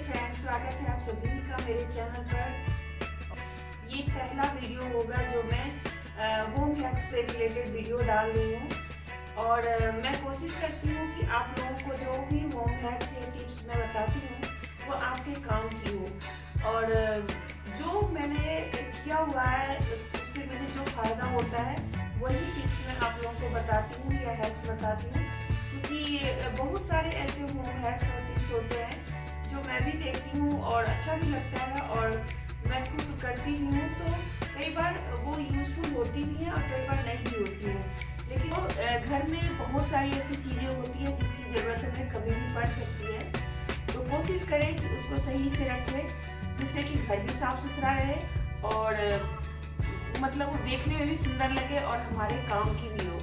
Friends, स्वागत है आप सभी का मेरे चैनल पर। ये पहला वीडियो होगा जो मैं होम हैक्स से रिलेटेड वीडियो डाल रही हूँ और मैं कोशिश करती हूँ कि आप लोगों को जो भी होम हैक्स या टिप्स मैं बताती हूँ वो आपके काम की हो और जो मैंने किया हुआ है उससे मुझे जो फ़ायदा होता है वही टिप्स मैं आप लोगों को बताती हूँ या हैक्स बताती हूँ, क्योंकि बहुत सारे ऐसे होम हैक्स और टिप्स होते हैं जो मैं भी देखती हूँ और अच्छा भी लगता है और मैं खुद करती भी हूँ, तो कई बार वो यूज़फुल होती भी हैं और कई बार नहीं भी होती हैं। लेकिन घर में बहुत सारी ऐसी चीज़ें होती हैं जिसकी ज़रूरत हमें कभी भी पड़ सकती है, तो कोशिश करें कि उसको सही से रखें जिससे कि घर भी साफ सुथरा रहे और मतलब वो देखने में भी सुंदर लगे और हमारे काम की भी हो।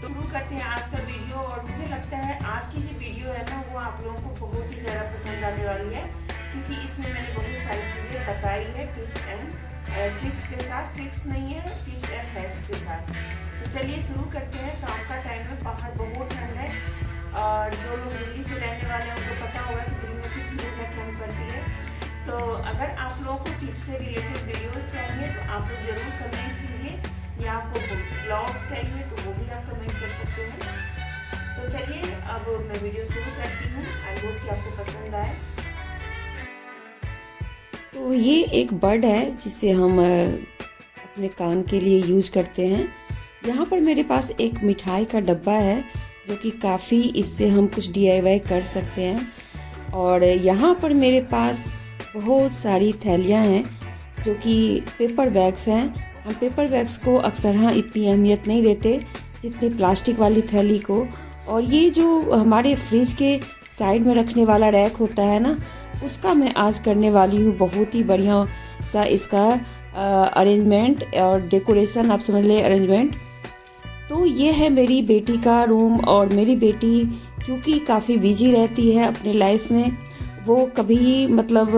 तो शुरू करते हैं आज का वीडियो और मुझे लगता है आज की जो वीडियो है ना वो आप लोगों को बहुत ही ज़्यादा पसंद आने वाली है, क्योंकि इसमें मैंने बहुत सारी चीज़ें बताई है टिप्स एंड ट्रिक्स के साथ। ट्रिक्स नहीं है, टिप्स एंड हैक्स के साथ। तो चलिए शुरू करते हैं। शाम का टाइम है, बाहर बहुत ठंड है और जो लोग दिल्ली से रहने वाले हैं उनको पता होगा कि दिल्ली में कितनी ज़्यादा ठंड पड़ती है। तो अगर आप लोगों को टिप्स से रिलेटेड वीडियोज़ चाहिए तो आप लोग ज़रूर कमेंट कीजिए, या आपको ब्लॉग्स चाहिए तो वो भी आप कमेंट कर सकते हैं। तो चलिए अब मैं वीडियो शुरू करती हूँ। आई होप कि आपको पसंद आए। तो ये एक बड है जिसे हम अपने कान के लिए यूज करते हैं। यहाँ पर मेरे पास एक मिठाई का डब्बा है जो कि काफ़ी, इससे हम कुछ DIY कर सकते हैं। और यहाँ पर मेरे पास बहुत सारी थैलियाँ हैं जो कि पेपर बैग्स हैं। हम पेपर बैग्स को अक्सर इतनी अहमियत नहीं देते जितने प्लास्टिक वाली थैली को। और ये जो हमारे फ्रिज के साइड में रखने वाला रैक होता है ना, उसका मैं आज करने वाली हूँ बहुत ही बढ़िया सा इसका अरेंजमेंट और डेकोरेशन, आप समझ ले अरेंजमेंट। तो ये है मेरी बेटी का रूम और मेरी बेटी क्योंकि काफ़ी बिजी रहती है अपने लाइफ में, वो कभी मतलब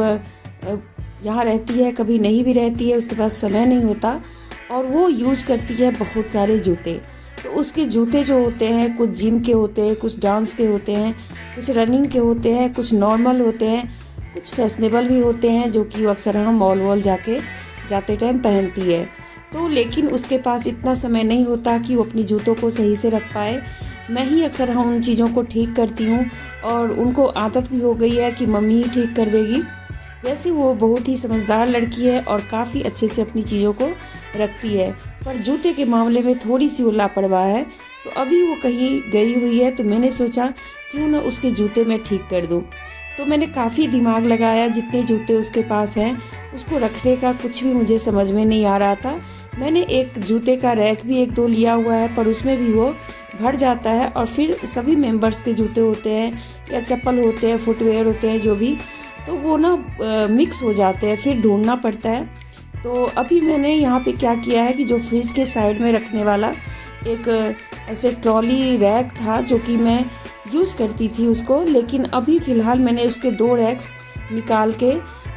यहाँ रहती है कभी नहीं भी रहती है, उसके पास समय नहीं होता और वो यूज करती है बहुत सारे जूते। तो उसके जूते जो होते हैं कुछ जिम के होते हैं, कुछ डांस के होते हैं, कुछ रनिंग के होते हैं, कुछ नॉर्मल होते हैं, कुछ फैशनेबल भी होते हैं जो कि वो अक्सर मॉल वॉल जाते टाइम पहनती है। तो लेकिन उसके पास इतना समय नहीं होता कि वो अपनी जूतों को सही से रख पाए। मैं ही अक्सर उन चीज़ों को ठीक करती हूँ और उनको आदत भी हो गई है कि मम्मी ही ठीक कर देगी। वैसे वो बहुत ही समझदार लड़की है और काफ़ी अच्छे से अपनी चीज़ों को रखती है, पर जूते के मामले में थोड़ी सी वो लापरवाह है। तो अभी वो कहीं गई हुई है तो मैंने सोचा क्यों ना उसके जूते मैं ठीक कर दूँ। तो मैंने काफ़ी दिमाग लगाया, जितने जूते उसके पास हैं उसको रखने का कुछ भी मुझे समझ में नहीं आ रहा था। मैंने एक जूते का रैक भी एक दो लिया हुआ है, पर उसमें भी वो भर जाता है और फिर सभी मेंबर्स के जूते होते हैं या चप्पल होते हैं, फुटवेयर होते हैं जो भी, तो वो ना मिक्स हो जाते हैं, फिर ढूंढना पड़ता है। तो अभी मैंने यहाँ पे क्या किया है कि जो फ्रिज के साइड में रखने वाला एक ऐसे ट्रॉली रैक था जो कि मैं यूज़ करती थी उसको, लेकिन अभी फ़िलहाल मैंने उसके 2 रैक्स निकाल के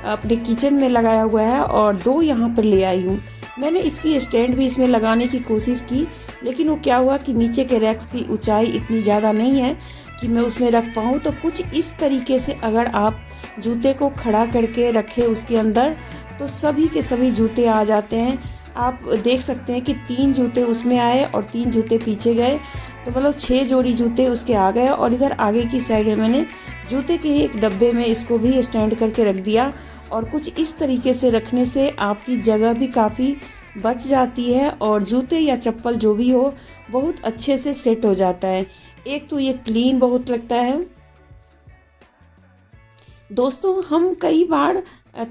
अपने किचन में लगाया हुआ है और 2 यहाँ पर ले आई हूँ। मैंने इसकी स्टैंड भी इसमें लगाने की कोशिश की, लेकिन वो क्या हुआ कि नीचे के रैक्स की ऊंचाई इतनी ज़्यादा नहीं है कि मैं उसमें रख पाऊँ। तो कुछ इस तरीके से अगर आप जूते को खड़ा करके रखें उसके अंदर तो सभी के सभी जूते आ जाते हैं। आप देख सकते हैं कि 3 जूते उसमें आए और 3 जूते पीछे गए, तो मतलब 6 जोड़ी जूते उसके आ गए। और इधर आगे की साइड में मैंने जूते के एक डब्बे में इसको भी स्टैंड करके रख दिया। और कुछ इस तरीके से रखने से आपकी जगह भी काफ़ी बच जाती है और जूते या चप्पल जो भी हो बहुत अच्छे से सेट हो जाता है। एक तो ये क्लीन बहुत लगता है। दोस्तों, हम कई बार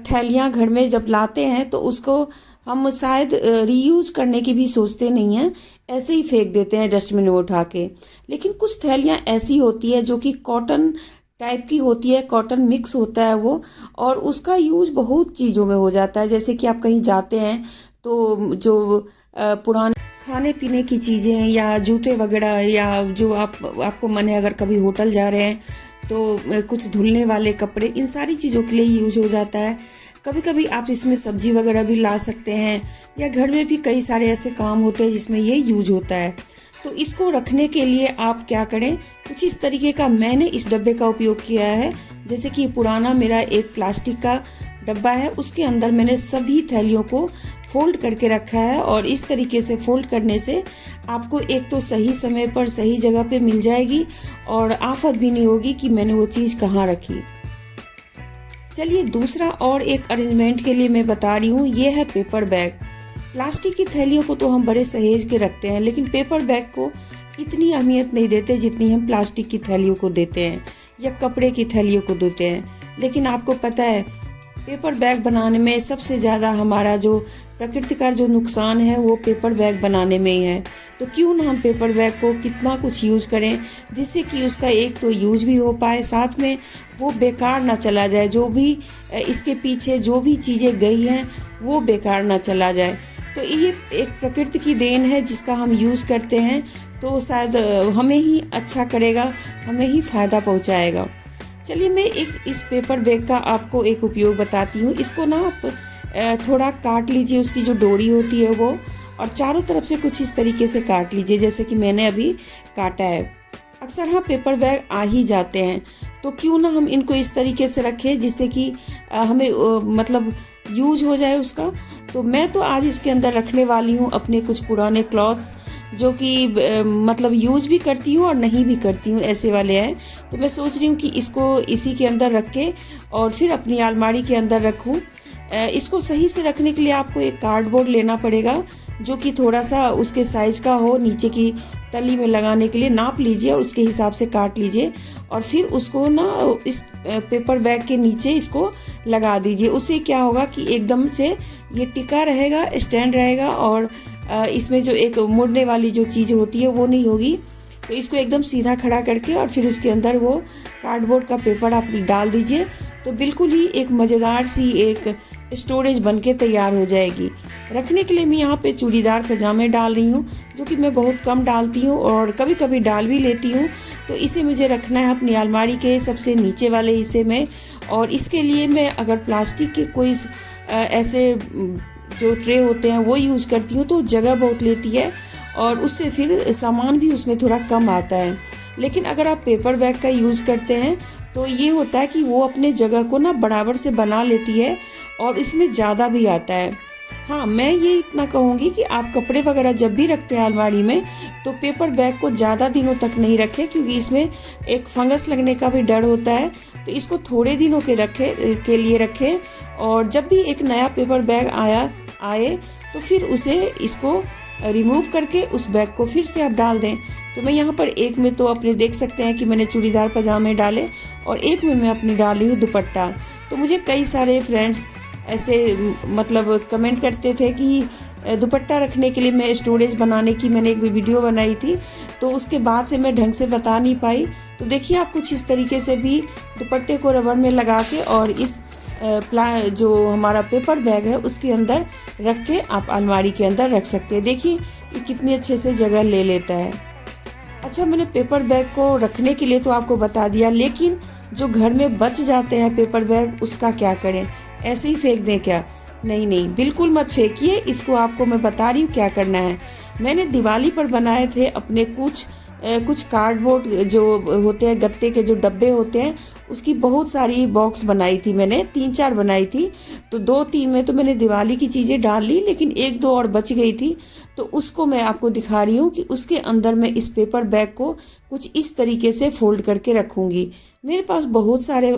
थैलियाँ घर में जब लाते हैं तो उसको हम शायद रीयूज करने की भी सोचते नहीं हैं, ऐसे ही फेंक देते हैं डस्टबिन में उठा के। लेकिन कुछ थैलियाँ ऐसी होती है जो कि कॉटन टाइप की होती है, कॉटन मिक्स होता है वो, और उसका यूज बहुत चीज़ों में हो जाता है। जैसे कि आप कहीं जाते हैं तो जो पुराने खाने पीने की चीज़ें या जूते वगैरह, या जो आपको मन है अगर कभी होटल जा रहे हैं तो कुछ धुलने वाले कपड़े, इन सारी चीज़ों के लिए यूज हो जाता है। कभी कभी आप इसमें सब्जी वगैरह भी ला सकते हैं, या घर में भी कई सारे ऐसे काम होते हैं जिसमें ये यूज होता है। तो इसको रखने के लिए आप क्या करें, कुछ इस तरीके का मैंने इस डब्बे का उपयोग किया है जैसे कि पुराना मेरा एक प्लास्टिक का डब्बा है, उसके अंदर मैंने सभी थैलियों को फोल्ड करके रखा है। और इस तरीके से फोल्ड करने से आपको एक तो सही समय पर सही जगह पे मिल जाएगी और आफत भी नहीं होगी कि मैंने वो चीज़ कहाँ रखी। चलिए दूसरा और एक अरेंजमेंट के लिए मैं बता रही हूँ, ये है पेपर बैग। प्लास्टिक की थैलियों को तो हम बड़े सहेज के रखते हैं, लेकिन पेपर बैग को इतनी अहमियत नहीं देते जितनी हम प्लास्टिक की थैलियों को देते हैं या कपड़े की थैलियों को देते हैं। लेकिन आपको पता है पेपर बैग बनाने में सबसे ज़्यादा हमारा जो प्रकृति का जो नुकसान है वो पेपर बैग बनाने में ही है। तो क्यों ना हम पेपर बैग को कितना कुछ यूज़ करें जिससे कि उसका एक तो यूज़ भी हो पाए, साथ में वो बेकार ना चला जाए, जो भी इसके पीछे जो भी चीज़ें गई हैं वो बेकार ना चला जाए। तो ये एक प्रकृति की देन है जिसका हम यूज़ करते हैं, तो शायद हमें ही अच्छा करेगा, हमें ही फ़ायदा पहुंचाएगा। चलिए मैं एक इस पेपर बैग का आपको एक उपयोग बताती हूँ। इसको ना आप थोड़ा काट लीजिए, उसकी जो डोरी होती है वो, और चारों तरफ से कुछ इस तरीके से काट लीजिए जैसे कि मैंने अभी काटा है। अक्सर हाँ पेपर बैग आ ही जाते हैं, तो क्यों ना हम इनको इस तरीके से रखें जिससे कि हमें मतलब यूज हो जाए उसका। तो मैं तो आज इसके अंदर रखने वाली हूँ अपने कुछ पुराने क्लॉथ्स जो कि मतलब यूज भी करती हूँ और नहीं भी करती हूँ, ऐसे वाले हैं। तो मैं सोच रही हूँ कि इसको इसी के अंदर रख के और फिर अपनी अलमारी के अंदर रखूँ। इसको सही से रखने के लिए आपको एक कार्डबोर्ड लेना पड़ेगा जो कि थोड़ा सा उसके साइज का हो, नीचे की तली में लगाने के लिए नाप लीजिए और उसके हिसाब से काट लीजिए और फिर उसको ना इस पेपर बैग के नीचे इसको लगा दीजिए। उससे क्या होगा कि एकदम से ये टिका रहेगा, स्टैंड रहेगा और इसमें जो एक मुड़ने वाली जो चीज़ होती है वो नहीं होगी। तो इसको एकदम सीधा खड़ा करके और फिर उसके अंदर वो कार्डबोर्ड का पेपर आप डाल दीजिए, तो बिल्कुल ही एक मज़ेदार सी एक स्टोरेज बनके तैयार हो जाएगी। रखने के लिए मैं यहाँ पे चूड़ीदार पजामे डाल रही हूँ जो कि मैं बहुत कम डालती हूँ और कभी कभी डाल भी लेती हूँ। तो इसे मुझे रखना है अपनी अलमारी के सबसे नीचे वाले हिस्से में, और इसके लिए मैं अगर प्लास्टिक के कोई ऐसे जो ट्रे होते हैं वो यूज़ करती हूँ तो जगह बहुत लेती है और उससे फिर सामान भी उसमें थोड़ा कम आता है। लेकिन अगर आप पेपर बैग का यूज़ करते हैं तो ये होता है कि वो अपने जगह को ना बराबर से बना लेती है और इसमें ज़्यादा भी आता है। हाँ, मैं ये इतना कहूँगी कि आप कपड़े वगैरह जब भी रखते हैं अलमारी में तो पेपर बैग को ज़्यादा दिनों तक नहीं रखें, क्योंकि इसमें एक फंगस लगने का भी डर होता है। तो इसको थोड़े दिनों के लिए रखें और जब भी एक नया पेपर बैग आए तो फिर इसको रिमूव करके उस बैग को फिर से आप डाल दें। तो मैं यहाँ पर एक में तो अपने देख सकते हैं कि मैंने चूड़ीदार पजामे डाले और एक में मैं अपनी डाली हूँ दुपट्टा। तो मुझे कई सारे फ्रेंड्स ऐसे मतलब कमेंट करते थे कि दुपट्टा रखने के लिए मैं स्टोरेज बनाने की मैंने एक वीडियो बनाई थी, तो उसके बाद से मैं ढंग से बता नहीं पाई। तो देखिए आप कुछ इस तरीके से भी दुपट्टे को रबर में लगा के और इस जो हमारा पेपर बैग है उसके अंदर रख के आप अलमारी के अंदर रख सकते हैं। देखिए ये कितनी अच्छे से जगह ले लेता है। अच्छा, मैंने पेपर बैग को रखने के लिए तो आपको बता दिया, लेकिन जो घर में बच जाते हैं पेपर बैग उसका क्या करें? ऐसे ही फेंक दें क्या? नहीं, बिल्कुल मत फेंकिए। इसको आपको मैं बता रही हूँ क्या करना है। मैंने दिवाली पर बनाए थे अपने कुछ कार्डबोर्ड जो होते हैं, गत्ते के जो डब्बे होते हैं, उसकी बहुत सारी बॉक्स बनाई थी मैंने, 3-4 बनाई थी। तो 2-3 में तो मैंने दिवाली की चीज़ें डाल ली, लेकिन 1-2 और बच गई थी। तो उसको मैं आपको दिखा रही हूँ कि उसके अंदर मैं इस पेपर बैग को कुछ इस तरीके से फोल्ड करके रखूँगी। मेरे पास बहुत सारे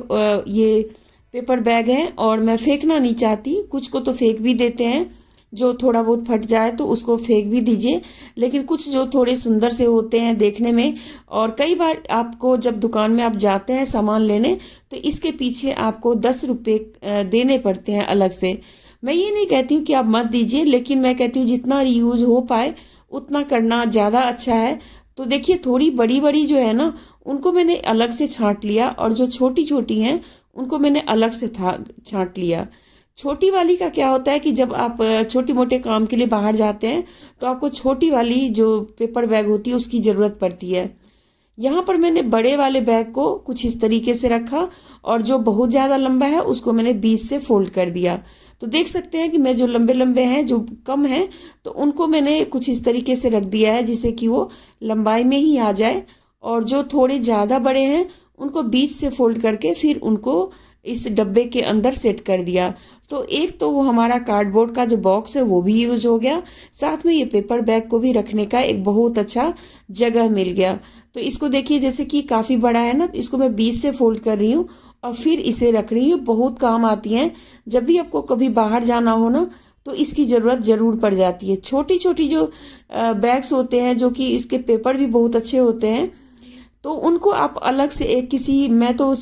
ये पेपर बैग हैं और मैं फेंकना नहीं चाहती। कुछ को तो फेंक भी देते हैं, जो थोड़ा बहुत फट जाए तो उसको फेंक भी दीजिए, लेकिन कुछ जो थोड़े सुंदर से होते हैं देखने में, और कई बार आपको जब दुकान में आप जाते हैं सामान लेने तो इसके पीछे आपको 10 रुपये देने पड़ते हैं अलग से। मैं ये नहीं कहती हूँ कि आप मत दीजिए, लेकिन मैं कहती हूँ जितना रीयूज हो पाए उतना करना ज़्यादा अच्छा है। तो देखिए थोड़ी बड़ी जो है ना उनको मैंने अलग से छांट लिया और जो छोटी हैं उनको मैंने अलग से छांट लिया। छोटी वाली का क्या होता है कि जब आप छोटे मोटे काम के लिए बाहर जाते हैं तो आपको छोटी वाली जो पेपर बैग होती है उसकी ज़रूरत पड़ती है। यहाँ पर मैंने बड़े वाले बैग को कुछ इस तरीके से रखा और जो बहुत ज़्यादा लंबा है उसको मैंने बीच से फोल्ड कर दिया। तो देख सकते हैं कि मैं जो लंबे हैं, जो कम हैं, तो उनको मैंने कुछ इस तरीके से रख दिया है जिससे कि वो लंबाई में ही आ जाए, और जो थोड़े ज़्यादा बड़े हैं उनको बीच से फोल्ड करके फिर उनको इस डब्बे के अंदर सेट कर दिया। तो एक तो वो हमारा कार्डबोर्ड का जो बॉक्स है वो भी यूज हो गया, साथ में ये पेपर बैग को भी रखने का एक बहुत अच्छा जगह मिल गया। तो इसको देखिए जैसे कि काफ़ी बड़ा है ना, इसको मैं बीच से फोल्ड कर रही हूँ और फिर इसे रख रही हूँ। बहुत काम आती हैं, जब भी आपको कभी बाहर जाना हो ना तो इसकी ज़रूरत ज़रूर पड़ जाती है। छोटी छोटी जो बैग्स होते हैं जो कि इसके पेपर भी बहुत अच्छे होते हैं, तो उनको आप अलग से मैं तो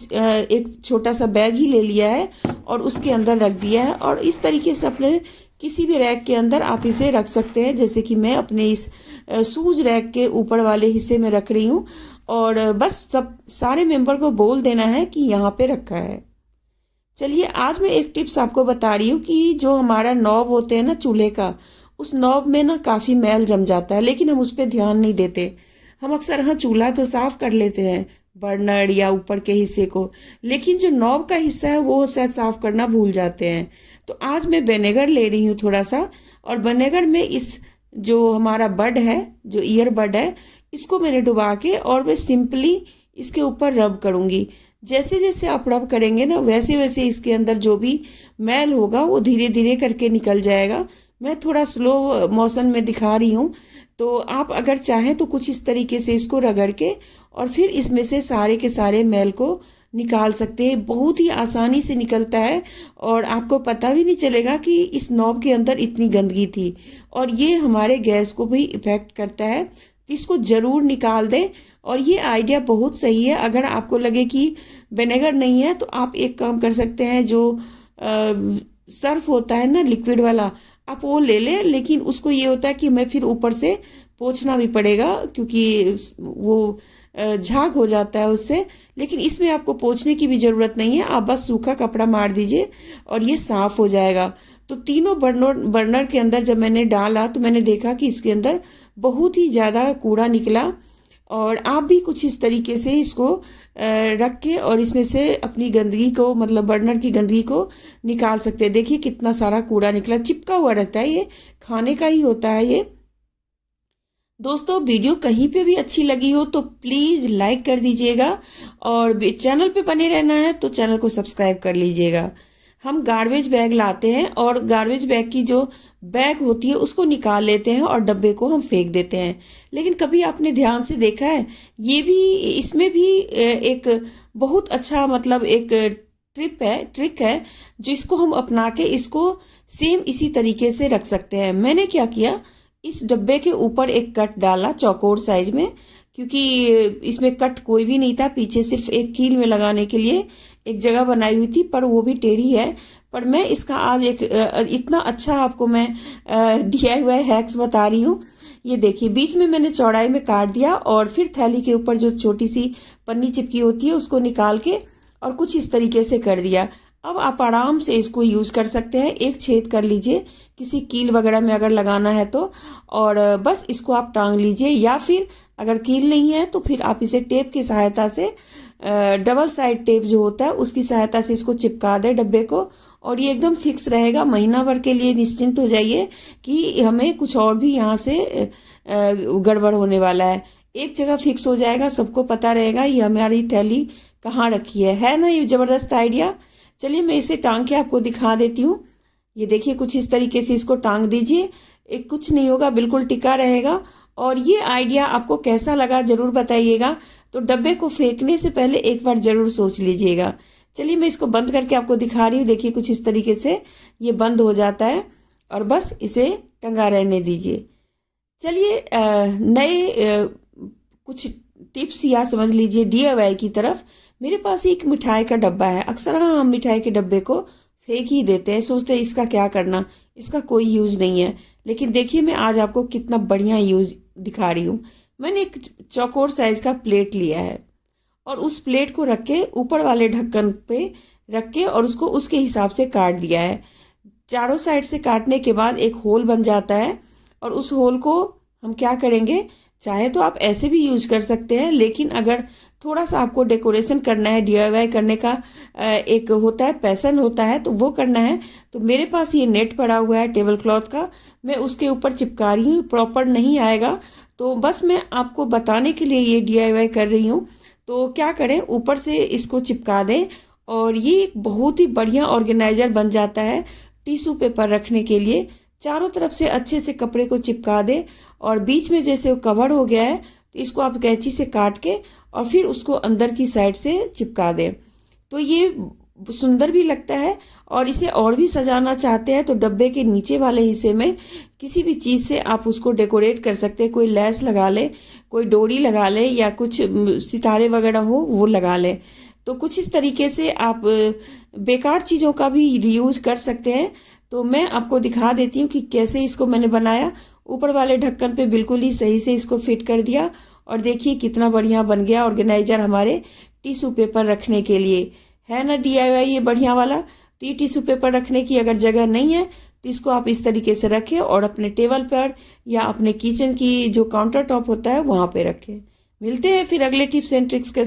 एक छोटा सा बैग ही ले लिया है और उसके अंदर रख दिया है। और इस तरीके से अपने किसी भी रैक के अंदर आप इसे रख सकते हैं, जैसे कि मैं अपने इस शूज रैक के ऊपर वाले हिस्से में रख रही हूँ। और बस सब सारे मेंबर को बोल देना है कि यहाँ पे रखा है। चलिए आज मैं एक टिप्स आपको बता रही हूँ कि जो हमारा नॉब होते हैं ना चूल्हे का, उस नॉब में ना काफ़ी मैल जम जाता है, लेकिन हम उस पर ध्यान नहीं देते। हम अक्सर हाँ चूल्हा तो साफ कर लेते हैं, बर्नर या ऊपर के हिस्से को, लेकिन जो नॉब का हिस्सा है वो शायद साफ करना भूल जाते हैं। तो आज मैं विनेगर ले रही हूँ थोड़ा सा, और विनेगर में इस जो हमारा बड है, जो ईयर बड है, इसको मैंने डुबा के और मैं सिंपली इसके ऊपर रब करूँगी। जैसे जैसे आप रब करेंगे ना वैसे वैसे इसके अंदर जो भी मैल होगा वो धीरे धीरे करके निकल जाएगा। मैं थोड़ा स्लो मोशन में दिखा रही हूँ, तो आप अगर चाहें तो कुछ इस तरीके से इसको रगड़ के और फिर इसमें से सारे के सारे मैल को निकाल सकते हैं। बहुत ही आसानी से निकलता है और आपको पता भी नहीं चलेगा कि इस नॉब के अंदर इतनी गंदगी थी। और ये हमारे गैस को भी इफ़ेक्ट करता है, तो इसको ज़रूर निकाल दें। और ये आइडिया बहुत सही है। अगर आपको लगे कि विनेगर नहीं है तो आप एक काम कर सकते हैं, जो सर्फ होता है ना लिक्विड वाला, आप वो ले लें। लेकिन उसको ये होता है कि मैं फिर ऊपर से पोंछना भी पड़ेगा, क्योंकि वो झाग हो जाता है उससे। लेकिन इसमें आपको पोंछने की भी ज़रूरत नहीं है, आप बस सूखा कपड़ा मार दीजिए और ये साफ़ हो जाएगा। तो तीनों बर्नर के अंदर जब मैंने डाला तो मैंने देखा कि इसके अंदर बहुत ही ज़्यादा कूड़ा निकला। और आप भी कुछ इस तरीके से इसको रख के और इसमें से अपनी गंदगी को, मतलब बर्नर की गंदगी को निकाल सकते हैं। देखिए कितना सारा कूड़ा निकला, चिपका हुआ रहता है, ये खाने का ही होता है ये। दोस्तों वीडियो कहीं पे भी अच्छी लगी हो तो प्लीज़ लाइक कर दीजिएगा, और चैनल पे बने रहना है तो चैनल को सब्सक्राइब कर लीजिएगा। हम गार्बेज बैग लाते हैं और गार्बेज बैग की जो बैग होती है उसको निकाल लेते हैं और डब्बे को हम फेंक देते हैं। लेकिन कभी आपने ध्यान से देखा है, ये भी, इसमें भी एक बहुत अच्छा मतलब एक ट्रिक है जिसको हम अपना के इसको सेम इसी तरीके से रख सकते हैं। मैंने क्या किया, इस डब्बे के ऊपर एक कट डाला चौकोर साइज में, क्योंकि इसमें कट कोई भी नहीं था, पीछे सिर्फ एक कील में लगाने के लिए एक जगह बनाई हुई थी, पर वो भी टेढ़ी है। पर मैं इसका आज एक इतना अच्छा आपको मैं DIY हैक्स बता रही हूँ। ये देखिए बीच में मैंने चौड़ाई में काट दिया और फिर थैली के ऊपर जो छोटी सी पन्नी चिपकी होती है उसको निकाल के और कुछ इस तरीके से कर दिया। अब आप आराम से इसको यूज़ कर सकते हैं। एक छेद कर लीजिए किसी कील वगैरह में अगर लगाना है तो, और बस इसको आप टांग लीजिए, या फिर अगर कील नहीं है तो फिर आप इसे टेप की सहायता से, डबल साइड टेप जो होता है उसकी सहायता से इसको चिपका दें डब्बे को, और ये एकदम फिक्स रहेगा। महीना भर के लिए निश्चिंत हो जाइए कि हमें कुछ और भी यहाँ से गड़बड़ होने वाला है। एक जगह फिक्स हो जाएगा, सबको पता रहेगा ये हमारी थैली कहाँ रखी है ना। ये ज़बरदस्त आइडिया। चलिए मैं इसे टांग के आपको दिखा देती हूँ। ये देखिए कुछ इस तरीके से इसको टांग दीजिए, एक कुछ नहीं होगा, बिल्कुल टिका रहेगा। और ये आइडिया आपको कैसा लगा ज़रूर बताइएगा। तो डब्बे को फेंकने से पहले एक बार ज़रूर सोच लीजिएगा। चलिए मैं इसको बंद करके आपको दिखा रही हूँ। देखिए कुछ इस तरीके से ये बंद हो जाता है और बस इसे टंगा रहने दीजिए। चलिए नए कुछ टिप्स या समझ लीजिए DIY की तरफ। मेरे पास एक मिठाई का डब्बा है। अक्सर हम मिठाई के डब्बे को फेंक ही देते हैं, सोचते हैं इसका क्या करना, इसका कोई यूज़ नहीं है। लेकिन देखिए मैं आज आपको कितना बढ़िया यूज़ दिखा रही हूँ। मैंने एक चौकोर साइज का प्लेट लिया है और उस प्लेट को रख के ऊपर वाले ढक्कन पे रख के और उसको उसके हिसाब से काट दिया है। चारों साइड से काटने के बाद एक होल बन जाता है, और उस होल को हम क्या करेंगे, चाहे तो आप ऐसे भी यूज कर सकते हैं, लेकिन अगर थोड़ा सा आपको डेकोरेशन करना है, DIY करने का एक होता है, पैशन होता है, तो वो करना है, तो मेरे पास ये नेट पड़ा हुआ है टेबल क्लॉथ का, मैं उसके ऊपर चिपका रही हूँ। प्रॉपर नहीं आएगा तो बस मैं आपको बताने के लिए ये DIY कर रही हूँ। तो क्या करें, ऊपर से इसको चिपका दें और ये एक बहुत ही बढ़िया ऑर्गेनाइजर बन जाता है टिश्यू पेपर रखने के लिए। चारों तरफ से अच्छे से कपड़े को चिपका दें और बीच में जैसे वो कवर हो गया है तो इसको आप कैंची से काट के और फिर उसको अंदर की साइड से चिपका दें। तो ये सुंदर भी लगता है और इसे और भी सजाना चाहते हैं तो डब्बे के नीचे वाले हिस्से में किसी भी चीज़ से आप उसको डेकोरेट कर सकते हैं। कोई लैस लगा ले, कोई डोरी लगा ले या कुछ सितारे वगैरह हो वो लगा ले। तो कुछ इस तरीके से आप बेकार चीज़ों का भी रीयूज कर सकते हैं। तो मैं आपको दिखा देती हूँ कि कैसे इसको मैंने बनाया। ऊपर वाले ढक्कन पे बिल्कुल ही सही से इसको फिट कर दिया और देखिए कितना बढ़िया बन गया ऑर्गेनाइजर हमारे टिश्यू पेपर रखने के लिए। है ना DIY ये बढ़िया वाला। तो ये टिश्यू पेपर रखने की अगर जगह नहीं है तो इसको आप इस तरीके से रखें और अपने टेबल पर या अपने किचन की जो काउंटर टॉप होता है वहाँ पे रखें। मिलते हैं फिर अगले टिप्स एंड ट्रिक्स के